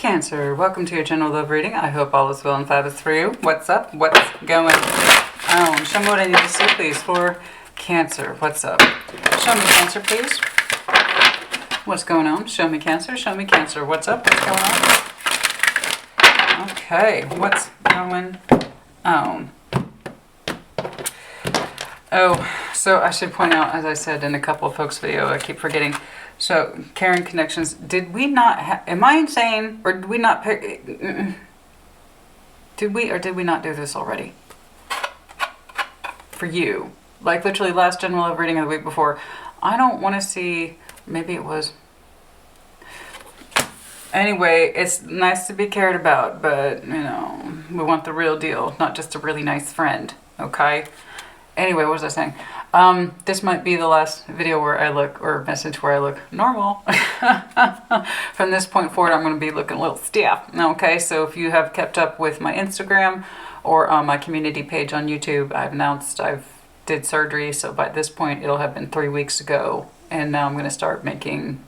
Cancer, welcome to your general love reading. I hope all is well and fabulous for you. What's up? What's going on? Show me what I need to see, please, for Cancer. What's up? Show me Cancer, please. What's going on? Show me Cancer. Show me Cancer. What's up? What's going on? Okay, what's going on? Oh, so I should point out, as I said in a couple of folks' video, I keep forgetting. So, Caring Connections, did we not am I insane, or did we not pick, did we or did we not do this already? For you. Like literally last general love reading of the week before. I don't want to see, maybe it was. Anyway, it's nice to be cared about, but, you know, we want the real deal, not just a really nice friend, okay? Anyway, what was I saying? This might be the last video where I look, or message where I look normal. From this point forward, I'm going to be looking a little stiff. Okay, so if you have kept up with my Instagram or my community page on YouTube, I've announced I've did surgery. So by this point, it'll have been 3 weeks ago. And now I'm going to start making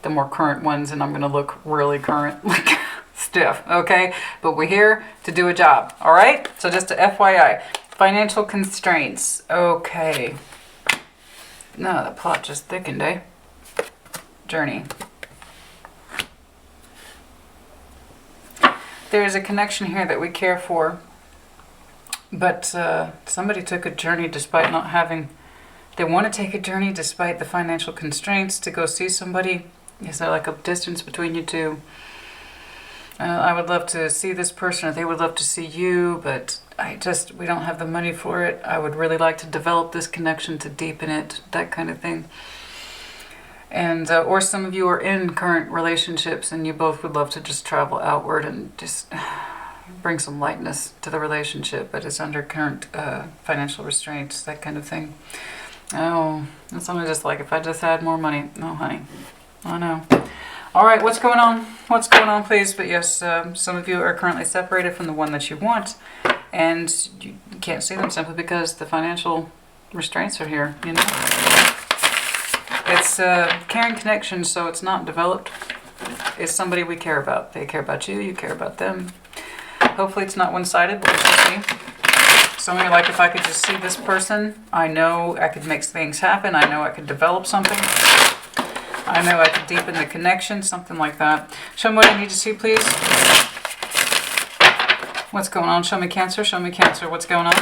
the more current ones, and I'm going to look really current, like stiff. Okay, but we're here to do a job. All right, so just a FYI. Financial constraints. Okay. No, the plot just thickened, eh? Journey. There's a connection here that we care for, but somebody took a journey despite not having... They want to take a journey despite the financial constraints to go see somebody. Is there like a distance between you two? I would love to see this person, or they would love to see you, but we don't have the money for it. I would really like to develop this connection, to deepen it, that kind of thing. And, or some of you are in current relationships and you both would love to just travel outward and just bring some lightness to the relationship, but it's under current financial restraints, that kind of thing. Oh, that's something just like, if I just had more money. No, honey. I know. All right, what's going on? What's going on, please? But yes, some of you are currently separated from the one that you want, and you can't see them simply because the financial restraints are here, you know? It's caring connection, so it's not developed. It's somebody we care about. They care about you, you care about them. Hopefully it's not one-sided, but we'll see. Some of you, like, if I could just see this person, I know I could make things happen. I know I could develop something. I know I could deepen the connection, something like that. Show me what I need to see, please. What's going on? Show me Cancer. Show me Cancer. What's going on?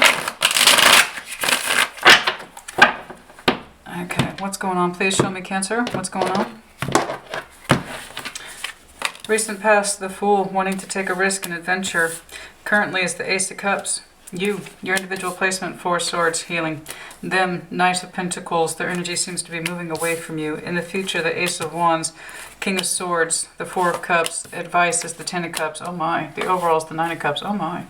Okay, what's going on? Please show me Cancer. What's going on? Recent past, the Fool, wanting to take a risk and adventure. Currently is the Ace of Cups. You, your individual placement, Four of Swords, healing. Them, Knight of Pentacles, their energy seems to be moving away from you. In the future, the Ace of Wands, King of Swords, the Four of Cups, advice is the Ten of Cups, oh my. The overall is the Nine of Cups, oh my.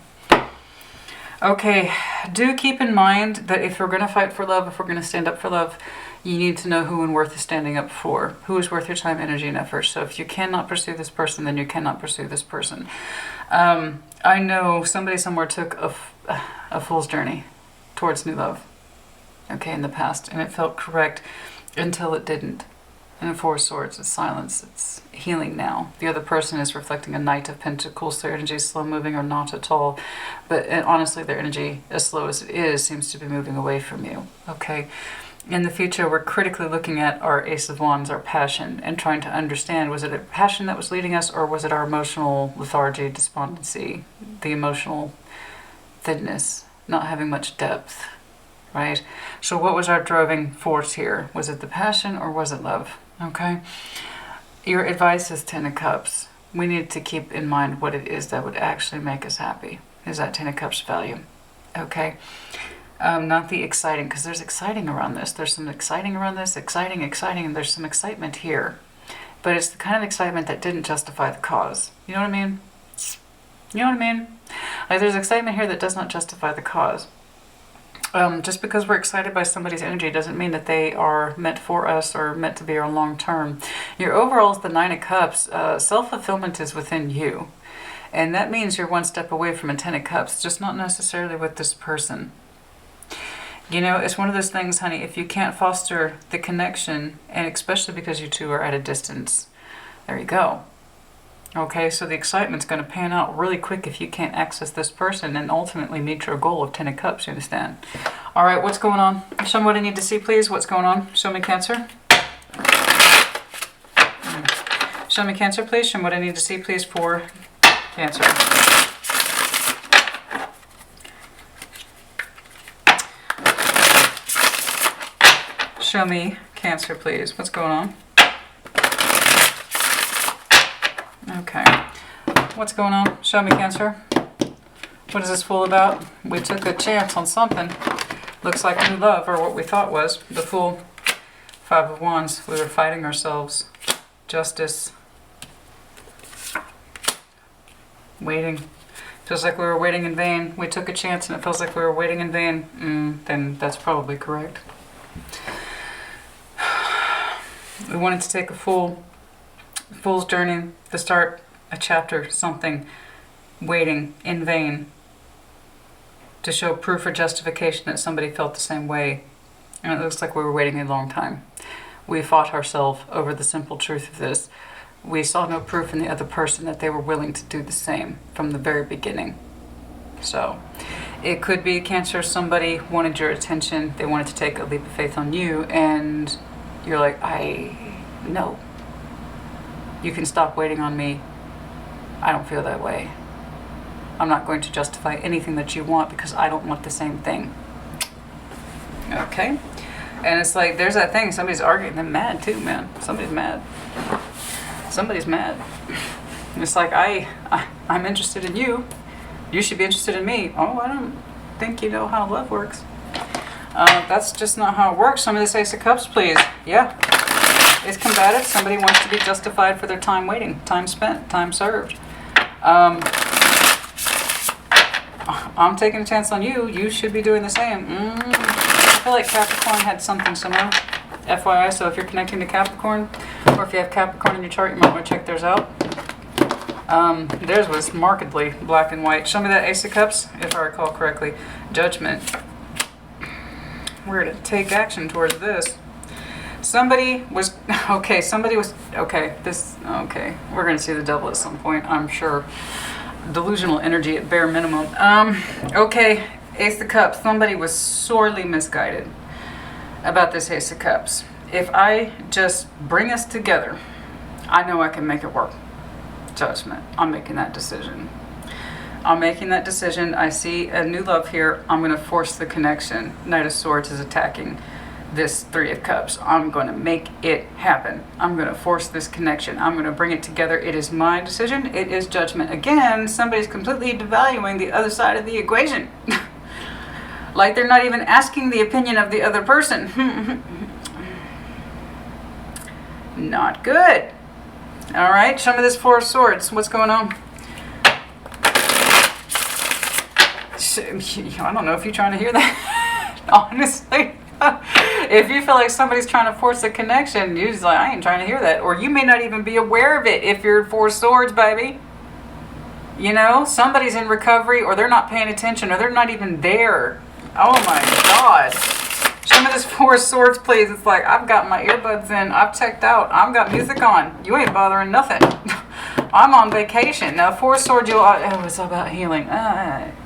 Okay, do keep in mind that if we're going to fight for love, if we're going to stand up for love, you need to know who and worth is standing up for. Who is worth your time, energy, and effort. So if you cannot pursue this person, then you cannot pursue this person. I know somebody somewhere took a fool's journey towards new love, okay, in the past, and it felt correct until it didn't. And the Four of Swords is silence. It's healing now. The other person is reflecting a Knight of Pentacles. Their energy is slow moving or not at all. But honestly, their energy, as slow as it is, seems to be moving away from you, okay? In the future, we're critically looking at our Ace of Wands, our passion, and trying to understand, was it a passion that was leading us, or was it our emotional lethargy, despondency, the emotional thinness, not having much depth, right? So what was our driving force here? Was it the passion or was it love? Okay. Your advice is Ten of Cups. We need to keep in mind what it is that would actually make us happy. Is that Ten of Cups value? Okay. Not the exciting, because there's exciting around this. There's some exciting around this, exciting, and there's some excitement here. But it's the kind of excitement that didn't justify the cause. You know what I mean? You know what I mean? Like, there's excitement here that does not justify the cause. Just because we're excited by somebody's energy doesn't mean that they are meant for us or meant to be our long term. Your overall is the Nine of Cups. Self-fulfillment is within you. And that means you're one step away from a Ten of Cups, just not necessarily with this person. You know, it's one of those things, honey, if you can't foster the connection, and especially because you two are at a distance, there you go. Okay, so the excitement's going to pan out really quick if you can't access this person and ultimately meet your goal of 10 of Cups, you understand? All right, what's going on? Show me what I need to see, please. What's going on? Show me Cancer. Show me Cancer, please. Show me what I need to see, please, for Cancer. Show me Cancer, please. What's going on? Okay. What's going on? Show me Cancer. What is this Fool about? We took a chance on something. Looks like new love, or what we thought was. The Fool. 5 of Wands. We were fighting ourselves. Justice. Waiting. Feels like we were waiting in vain. We took a chance and it feels like we were waiting in vain. Then that's probably correct. We wanted to take a fool's journey to start a chapter, something, waiting in vain to show proof or justification that somebody felt the same way. And it looks like we were waiting a long time. We fought ourselves over the simple truth of this. We saw no proof in the other person that they were willing to do the same from the very beginning. So it could be Cancer, somebody wanted your attention, they wanted to take a leap of faith on you, and you're like, no. You can stop waiting on me. I don't feel that way. I'm not going to justify anything that you want because I don't want the same thing. Okay? And it's like, there's that thing, somebody's arguing, they're mad too, man. Somebody's mad. Somebody's mad. It's like, I'm interested in you. You should be interested in me. Oh, I don't think you know how love works. That's just not how it works. Some of this Ace of Cups, please. Yeah. It's combative. Somebody wants to be justified for their time waiting, time spent, time served. I'm taking a chance on you. You should be doing the same. I feel like Capricorn had something similar. FYI, so if you're connecting to Capricorn, or if you have Capricorn in your chart, you might want to check theirs out. Theirs was markedly black and white. Show me that Ace of Cups, if I recall correctly. Judgment. We're to take action towards this. Somebody was, okay, we're going to see the devil at some point, I'm sure. Delusional energy at bare minimum. Okay, Ace of Cups. Somebody was sorely misguided about this Ace of Cups. If I just bring us together, I know I can make it work. Judgment. I'm making that decision. I see a new love here. I'm going to force the connection. Knight of Swords is attacking this 3 of Cups. I'm going to make it happen. I'm going to force this connection. I'm going to bring it together. It is my decision. It is judgment. Again, somebody's completely devaluing the other side of the equation. Like they're not even asking the opinion of the other person. Not good. All right, show me this 4 of Swords. What's going on? I don't know if you're trying to hear that. Honestly. If you feel like somebody's trying to force a connection, you're just like, I ain't trying to hear that. Or you may not even be aware of it if you're 4 Swords, baby. You know, somebody's in recovery, or they're not paying attention, or they're not even there. Oh my God. Show me this 4 Swords, please. It's like, I've got my earbuds in. I've checked out. I've got music on. You ain't bothering nothing. I'm on vacation. Now, 4 Swords, it's all about healing.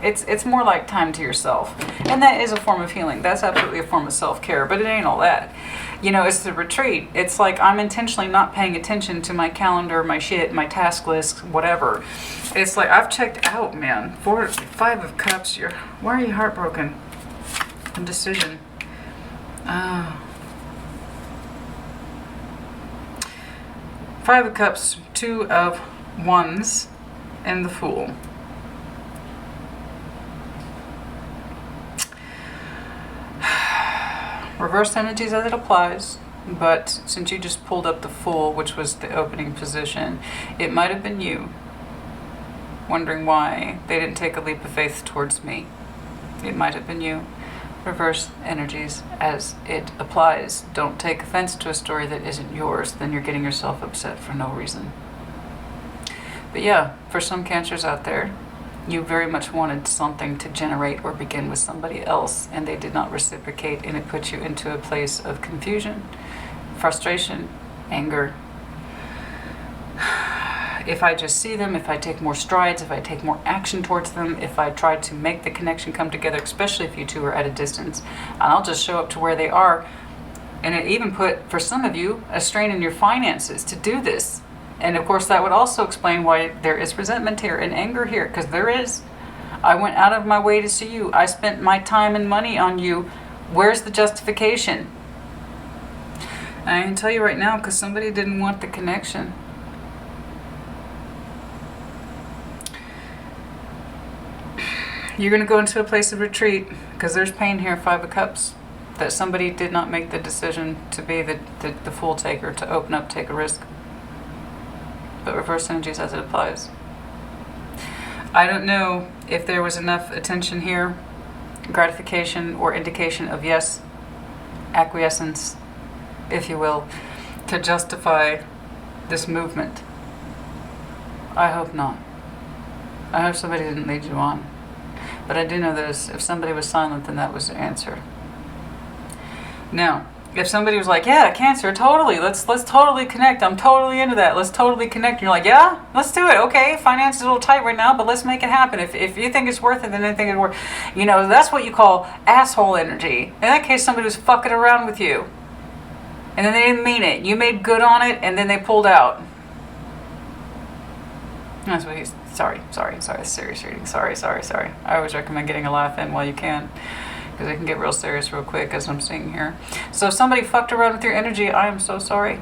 It's more like time to yourself. And that is a form of healing. That's absolutely a form of self-care, but it ain't all that. You know, it's the retreat. It's like I'm intentionally not paying attention to my calendar, my shit, my task list, whatever. It's like I've checked out, man. 5 of Cups. Why are you heartbroken? Indecision. 5 of Cups, 2 of Wands, and the Fool. Reverse energies as it applies, but since you just pulled up the Fool, which was the opening position, it might have been you wondering why they didn't take a leap of faith towards me. It might have been you. Reverse energies as it applies. Don't take offense to a story that isn't yours, then you're getting yourself upset for no reason. But yeah, for some Cancers out there, you very much wanted something to generate or begin with somebody else, and they did not reciprocate, and it put you into a place of confusion, frustration, anger. if I just see them, if I take more strides, if I take more action towards them, if I try to make the connection come together, especially if you two are at a distance, I'll just show up to where they are. And it even put, for some of you, a strain in your finances to do this. And of course that would also explain why there is resentment here and anger here, because there is. I went out of my way to see you. I spent my time and money on you. Where's the justification? I can tell you right now, because somebody didn't want the connection. You're going to go into a place of retreat, because there's pain here, 5 of Cups, that somebody did not make the decision to be the fool taker, to open up, take a risk. But reverse energies as it applies. I don't know if there was enough attention here, gratification or indication of yes, acquiescence, if you will, to justify this movement. I hope not. I hope somebody didn't lead you on. But I do know this, if somebody was silent, then that was the answer. Now, if somebody was like, yeah, Cancer, totally, let's totally connect, I'm totally into that, let's totally connect, and you're like, yeah, let's do it, okay, finances are a little tight right now, but let's make it happen. If you think it's worth it, then I think it's worth it. You know, that's what you call asshole energy. In that case, somebody was fucking around with you. And then they didn't mean it. You made good on it, and then they pulled out. That's what he's, sorry, serious reading, sorry. I always recommend getting a laugh in while you can, because it can get real serious real quick, as I'm seeing here. So if somebody fucked around with your energy, I am so sorry.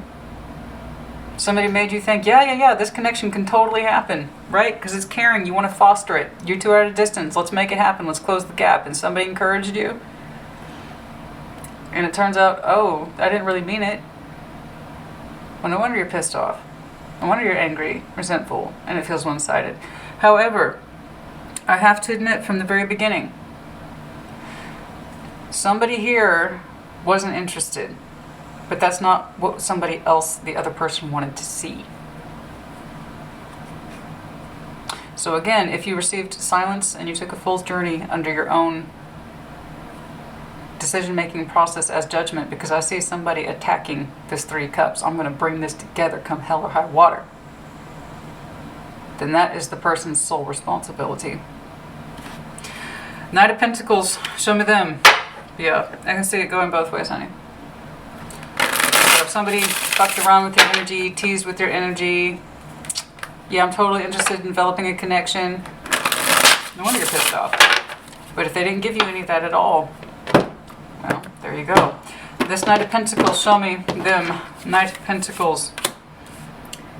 Somebody made you think, yeah, this connection can totally happen, right? Because it's caring, you want to foster it. You two are at a distance, let's make it happen, let's close the gap. And somebody encouraged you. And it turns out, oh, I didn't really mean it. Well, no wonder you're pissed off. No wonder you're angry, resentful, and it feels one-sided. However, I have to admit from the very beginning, somebody here wasn't interested, but that's not what somebody else, the other person, wanted to see. So again, if you received silence and you took a full journey under your own decision-making process as judgment, because I see somebody attacking this 3 cups, I'm going to bring this together come hell or high water, then that is the person's sole responsibility. Knight of Pentacles, show me them. Yeah, I can see it going both ways, honey. So if somebody fucked around with your energy, teased with your energy, yeah, I'm totally interested in developing a connection. No wonder you're pissed off. But if they didn't give you any of that at all, well, there you go. This Knight of Pentacles, show me them. Knight of Pentacles.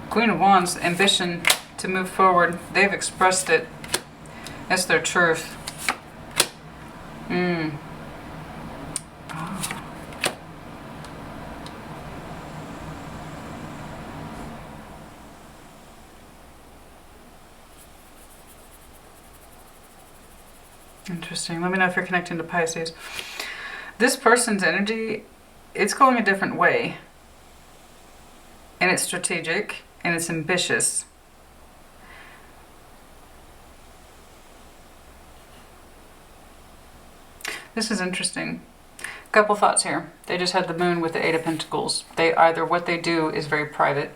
Queen of Wands, ambition to move forward. They've expressed it. That's their truth. Oh. Interesting. Let me know if you're connecting to Pisces. This person's energy, it's going a different way. And it's strategic and it's ambitious. This is interesting. Couple thoughts here. They just had the moon with the 8 of Pentacles. They either, what they do is very private,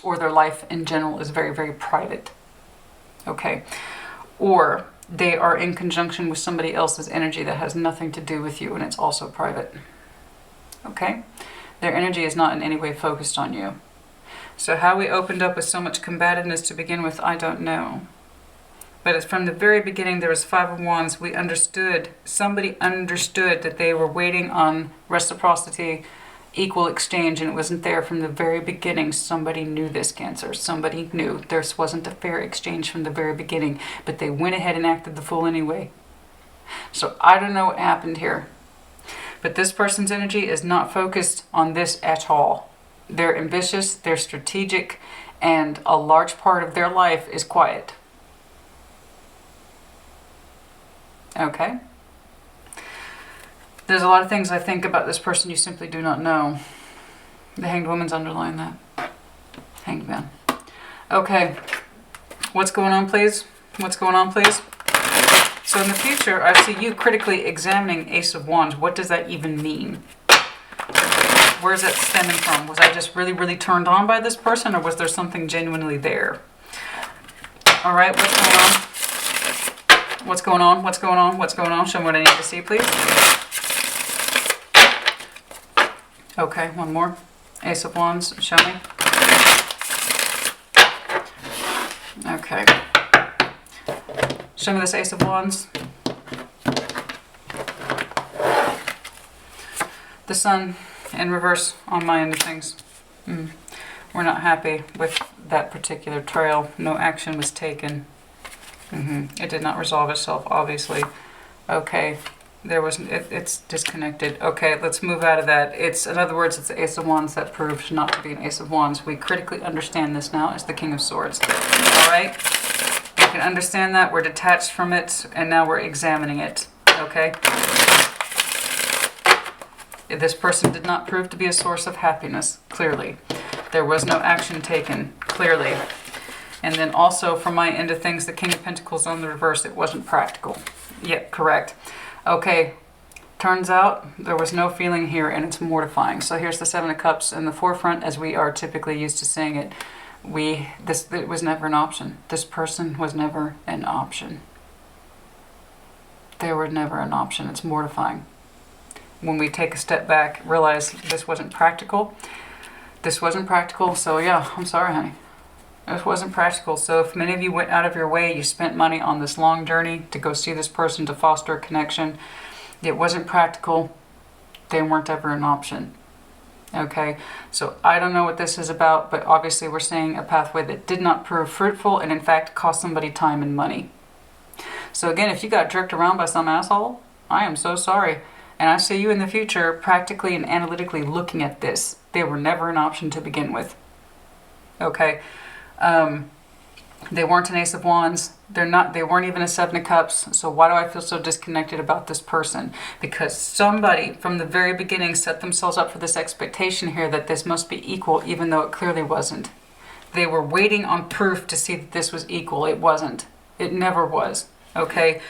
or their life in general is very, very private. Okay. Or they are in conjunction with somebody else's energy that has nothing to do with you, and it's also private. Okay? Their energy is not in any way focused on you. So how we opened up with so much combativeness to begin with, I don't know. But it's from the very beginning, there was 5 of Wands. We understood, somebody understood that they were waiting on reciprocity, equal exchange, and it wasn't there from the very beginning. Somebody knew this, Cancer. Somebody knew there wasn't a fair exchange from the very beginning, but they went ahead and acted the fool anyway. So I don't know what happened here. But this person's energy is not focused on this at all. They're ambitious, they're strategic, and a large part of their life is quiet. Okay? There's a lot of things I think about this person you simply do not know. The Hanged Woman's underlined that. Hanged Man. Okay. What's going on, please? What's going on, please? So in the future, I see you critically examining Ace of Wands. What does that even mean? Where's that stemming from? Was I just really, really turned on by this person, or was there something genuinely there? All right, what's going on? What's going on? What's going on? What's going on? Show me what I need to see, please. Okay, one more. Ace of Wands, show me. Okay. Show me this Ace of Wands. The Sun in reverse on my end of things. We're not happy with that particular trail. No action was taken. It did not resolve itself, obviously. Okay. It's disconnected. Okay, let's move out of that. In other words, it's the Ace of Wands that proved not to be an Ace of Wands. We critically understand this now as the King of Swords. All right? We can understand that. We're detached from it, and now we're examining it. Okay? This person did not prove to be a source of happiness, clearly. There was no action taken, clearly. And then also, from my end of things, the King of Pentacles on the reverse, it wasn't practical. Yep, correct. Okay, turns out there was no feeling here, and it's mortifying. So here's the Seven of Cups in the forefront, as we are typically used to saying it. It was never an option. This person was never an option. They were never an option. It's mortifying. When we take a step back, realize this wasn't practical. This wasn't practical, so yeah, I'm sorry, honey. This wasn't practical. So if many of you went out of your way, you spent money on this long journey to go see this person, to foster a connection, it wasn't practical. They weren't ever an option. Okay, so I don't know what this is about, but obviously we're seeing a pathway that did not prove fruitful and in fact cost somebody time and money. So again, if you got jerked around by some asshole, I am so sorry. And I see you in the future practically and analytically looking at this. They were never an option to begin with. Okay. They weren't an Ace of Wands. They weren't even a Seven of Cups. So why do I feel so disconnected about this person? Because somebody from the very beginning set themselves up for this expectation here that this must be equal, even though it clearly wasn't. They were waiting on proof to see that this was equal. It wasn't. It never was. Okay.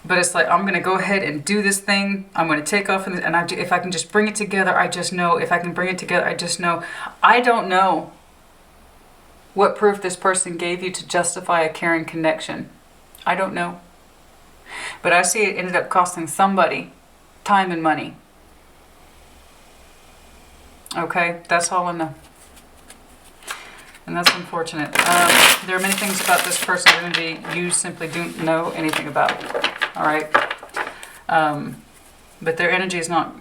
But it's like, I'm going to go ahead and do this thing. I'm going to take off. And if I can just bring it together, I just know. If I can bring it together, I just know. I don't know what proof this person gave you to justify a caring connection. I don't know. But I see it ended up costing somebody time and money. Okay, that's all I know. And that's unfortunate. There are many things about this person that you simply don't know anything about. All right. But their energy is not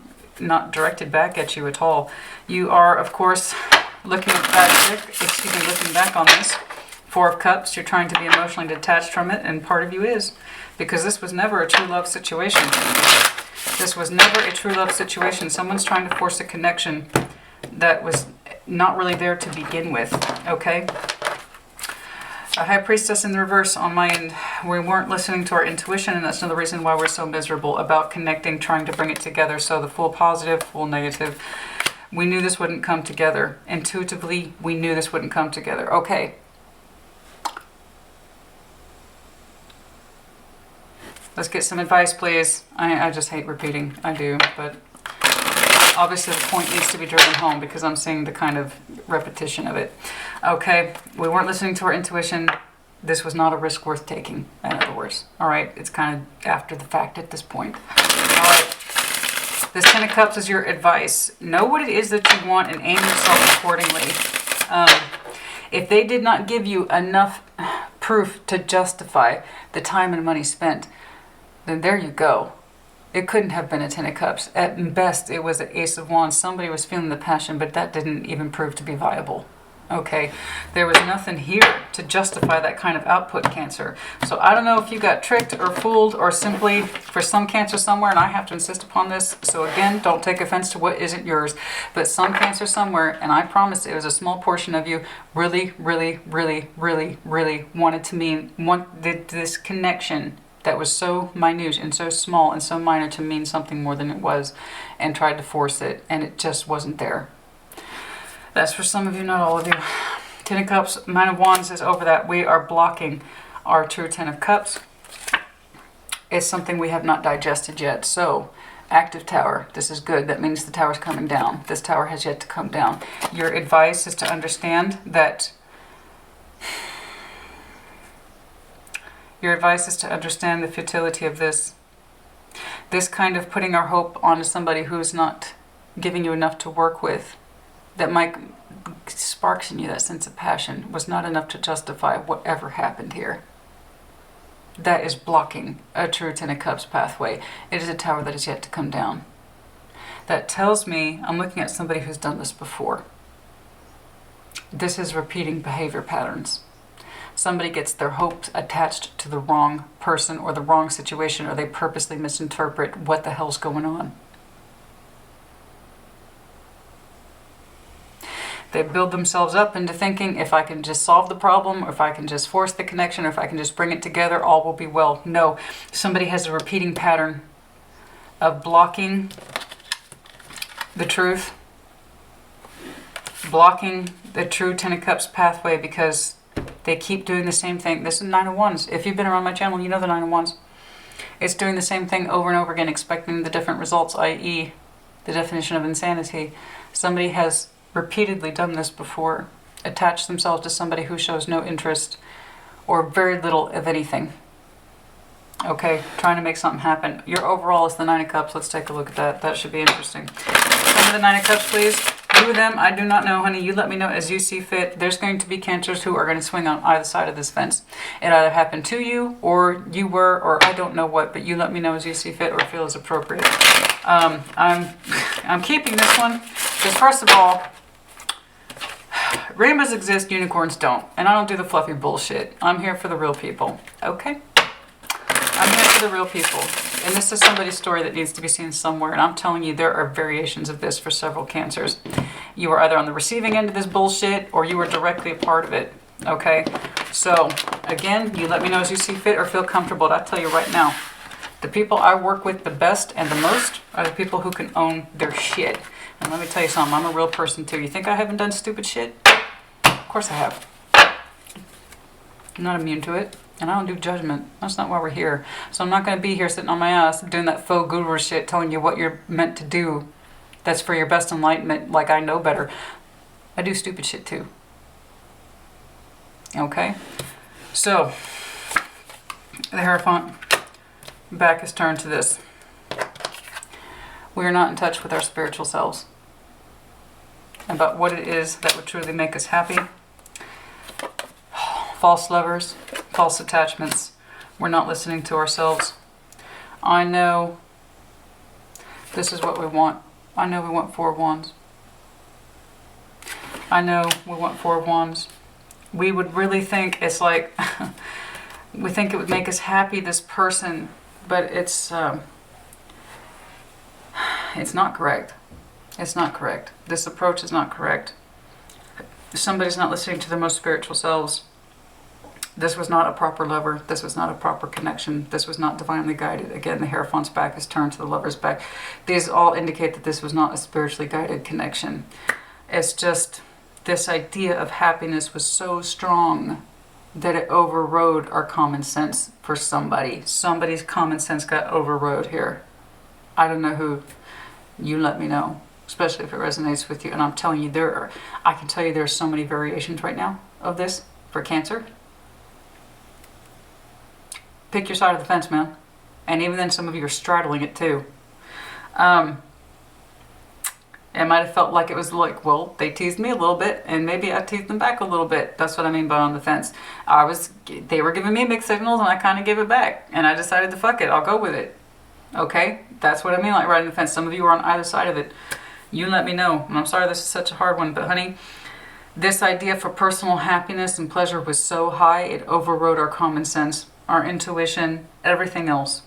directed back at you at all. You are, of course, looking back on this. Four of Cups. You're trying to be emotionally detached from it, and part of you is, because this was never a true love situation. This was never a true love situation. Someone's trying to force a connection that was not really there to begin with. Okay. A High Priestess in the reverse on my end. We weren't listening to our intuition, and that's another reason why we're so miserable about connecting, trying to bring it together. So the full positive, full negative. We knew this wouldn't come together. Intuitively, we knew this wouldn't come together. Okay. Let's get some advice, please. I just hate repeating. I do, but obviously the point needs to be driven home because I'm seeing the kind of repetition of it. Okay, we weren't listening to our intuition. This was not a risk worth taking, in other words. All right, it's kind of after the fact at this point. All right, this Ten of Cups is your advice. Know what it is that you want and aim yourself accordingly. If they did not give you enough proof to justify the time and money spent, then there you go. It couldn't have been a Ten of Cups. At best, it was an Ace of Wands. Somebody was feeling the passion, but that didn't even prove to be viable. Okay, there was nothing here to justify that kind of output, Cancer. So I don't know if you got tricked or fooled or simply for some Cancer somewhere, and I have to insist upon this. So again, don't take offense to what isn't yours, but some Cancer somewhere, and I promise it was a small portion of you, really, really, really, really, really wanted this connection that was so minute and so small and so minor to mean something more than it was, and tried to force it, and it just wasn't there. That's for some of you, not all of you. Ten of Cups, Nine of Wands is over that. We are blocking our true Ten of Cups. It's something we have not digested yet. So Active tower. This is good. That means the tower's coming down. This tower has yet to come down. Your advice is to understand that... Your advice is to understand the futility of this. This kind of putting our hope onto somebody who's not giving you enough to work with, that might sparks in you that sense of passion, was not enough to justify whatever happened here. That is blocking a true Ten of Cups pathway. It is a tower that is yet to come down. That tells me I'm looking at somebody who's done this before. This is repeating behavior patterns. Somebody gets their hopes attached to the wrong person or the wrong situation, or they purposely misinterpret what the hell's going on. They build themselves up into thinking, if I can just solve the problem, or if I can just force the connection, or if I can just bring it together, all will be well. No, somebody has a repeating pattern of blocking the truth, blocking the true Ten of Cups pathway, because they keep doing the same thing. This is Nine of Wands. If you've been around my channel, you know the Nine of Wands. It's doing the same thing over and over again, expecting the different results, i.e. the definition of insanity. Somebody has repeatedly done this before, attached themselves to somebody who shows no interest or very little of anything. Okay, trying to make something happen. Your overall is the Nine of Cups. Let's take a look at that. That should be interesting. Some of the Nine of Cups, please. Who them? I do not know, honey. You let me know as you see fit. There's going to be Cancers who are going to swing on either side of this fence. It either happened to you, or you were, or I don't know what, but you let me know as you see fit or feel is appropriate. I'm keeping this one because, first of all, rainbows exist, unicorns don't. And I don't do the fluffy bullshit. I'm here for the real people. Okay? I'm here for the real people. And this is somebody's story that needs to be seen somewhere. And I'm telling you, there are variations of this for several Cancers. You are either on the receiving end of this bullshit, or you are directly a part of it. Okay? So, again, you let me know as you see fit or feel comfortable. I'll tell you right now, the people I work with the best and the most are the people who can own their shit. And let me tell you something, I'm a real person too. You think I haven't done stupid shit? Of course I have. I'm not immune to it. And I don't do judgment. That's not why we're here. So I'm not going to be here sitting on my ass doing that faux guru shit, telling you what you're meant to do. That's for your best enlightenment, like I know better. I do stupid shit too. Okay? So, the Hierophant back is turned to this. We are not in touch with our spiritual selves about what it is that would truly make us happy. False lovers, false attachments. We're not listening to ourselves. I know this is what we want. I know we want Four of Wands. I know we want Four of Wands. We would really think it's like, we think it would make us happy, this person, but it's not correct. It's not correct. This approach is not correct. Somebody's not listening to their most spiritual selves. This was not a proper lover. This was not a proper connection. This was not divinely guided. Again, the Hierophant's back is turned to the Lover's back. These all indicate that this was not a spiritually guided connection. It's just this idea of happiness was so strong that it overrode our common sense for somebody. Somebody's common sense got overrode here. I don't know who. You let me know, especially if it resonates with you. And I'm telling you, I can tell you there are so many variations right now of this for Cancer. Pick your side of the fence, man. And even then, some of you are straddling it too. It might have felt like it was like, well, they teased me a little bit, and maybe I teased them back a little bit. That's what I mean by on the fence. They were giving me mixed signals, and I kind of gave it back. And I decided to fuck it. I'll go with it. Okay? That's what I mean, like riding the fence. Some of you are on either side of it. You let me know. And I'm sorry this is such a hard one, but honey, this idea for personal happiness and pleasure was so high, it overrode our common sense, our intuition, everything else.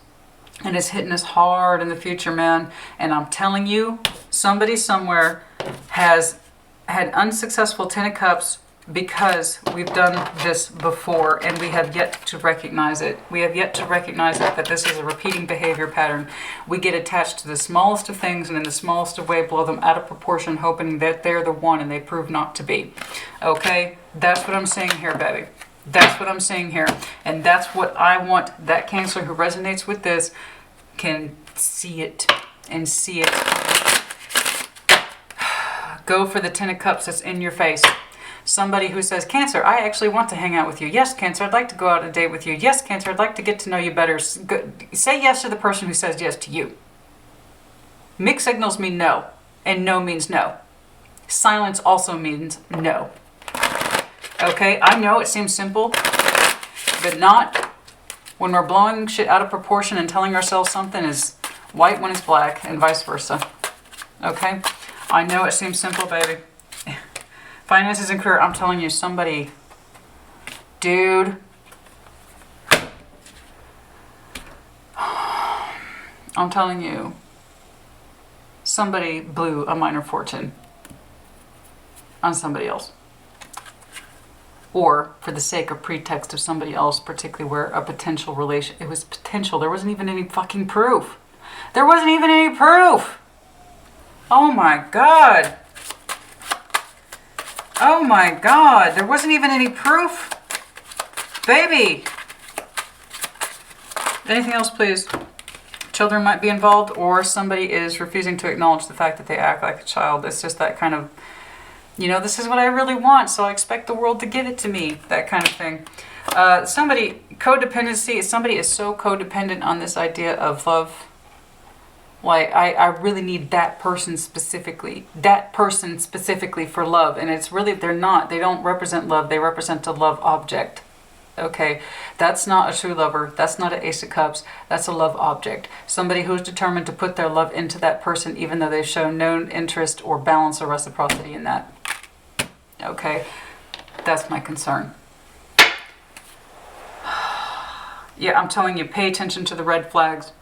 And it's hitting us hard in the future, man. And I'm telling you, somebody somewhere has had unsuccessful Ten of Cups because we've done this before and we have yet to recognize it. We have yet to recognize it, that this is a repeating behavior pattern. We get attached to the smallest of things and in the smallest of way blow them out of proportion, hoping that they're the one and they prove not to be. Okay? That's what I'm saying here, baby. That's what I'm saying here. And that's what I want that Cancer who resonates with this can see it and see it. Go for the Ten of Cups that's in your face. Somebody who says, Cancer, I actually want to hang out with you. Yes, Cancer, I'd like to go out on a date with you. Yes, Cancer, I'd like to get to know you better. Say yes to the person who says yes to you. Mixed signals mean no, and no means no. Silence also means no. Okay, I know it seems simple, but not when we're blowing shit out of proportion and telling ourselves something is white when it's black and vice versa. Okay, I know it seems simple, baby. Finances and career, I'm telling you, somebody, dude, I'm telling you, somebody blew a minor fortune on somebody else. Or for the sake of pretext of somebody else, particularly where a potential relation, it was potential, there wasn't even any fucking proof. There wasn't even any proof. Oh my God. Oh my God, there wasn't even any proof. Baby. Anything else, please? Children might be involved, or somebody is refusing to acknowledge the fact that they act like a child. It's just that kind of, you know, this is what I really want, so I expect the world to give it to me, that kind of thing. Somebody, codependency, somebody is so codependent on this idea of love. Like, I really need that person specifically for love. And it's really, they don't represent love, they represent a love object. Okay, that's not a true lover, that's not an Ace of Cups, that's a love object. Somebody who's determined to put their love into that person even though they've shown no interest or balance or reciprocity in that. Okay, that's my concern. Yeah, I'm telling you, pay attention to the red flags.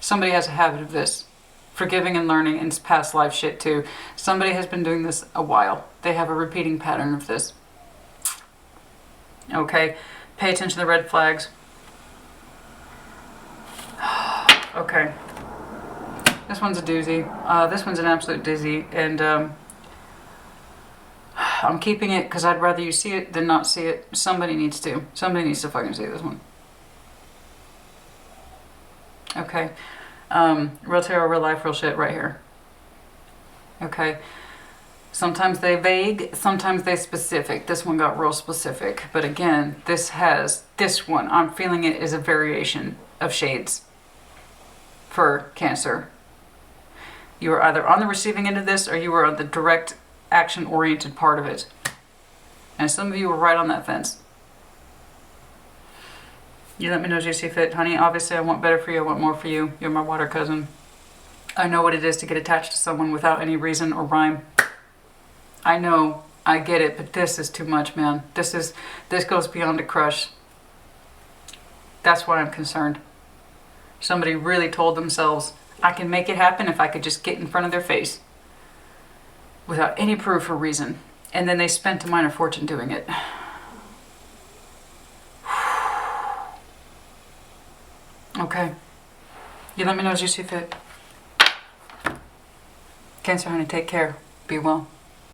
Somebody has a habit of this. Forgiving and learning and past life shit too. Somebody has been doing this a while. They have a repeating pattern of this. Okay, pay attention to the red flags. Okay. This one's a doozy. This one's an absolute dizzy. And I'm keeping it because I'd rather you see it than not see it. Somebody needs to. Somebody needs to fucking see this one. Okay. Real tarot, real life, real shit right here. Okay. Sometimes they vague, sometimes they specific. This one got real specific. But again, this one, I'm feeling it is a variation of shades for Cancer. You are either on the receiving end of this or you are on the direct action-oriented part of it. And some of you were right on that fence. You let me know as you see fit. Honey, obviously I want better for you. I want more for you. You're my water cousin. I know what it is to get attached to someone without any reason or rhyme. I know. I get it. But this is too much, man. This goes beyond a crush. That's why I'm concerned. Somebody really told themselves, I can make it happen if I could just get in front of their face. Without any proof or reason. And then they spent a minor fortune doing it. Okay. You let me know as you see fit. Cancer, honey, take care. Be well.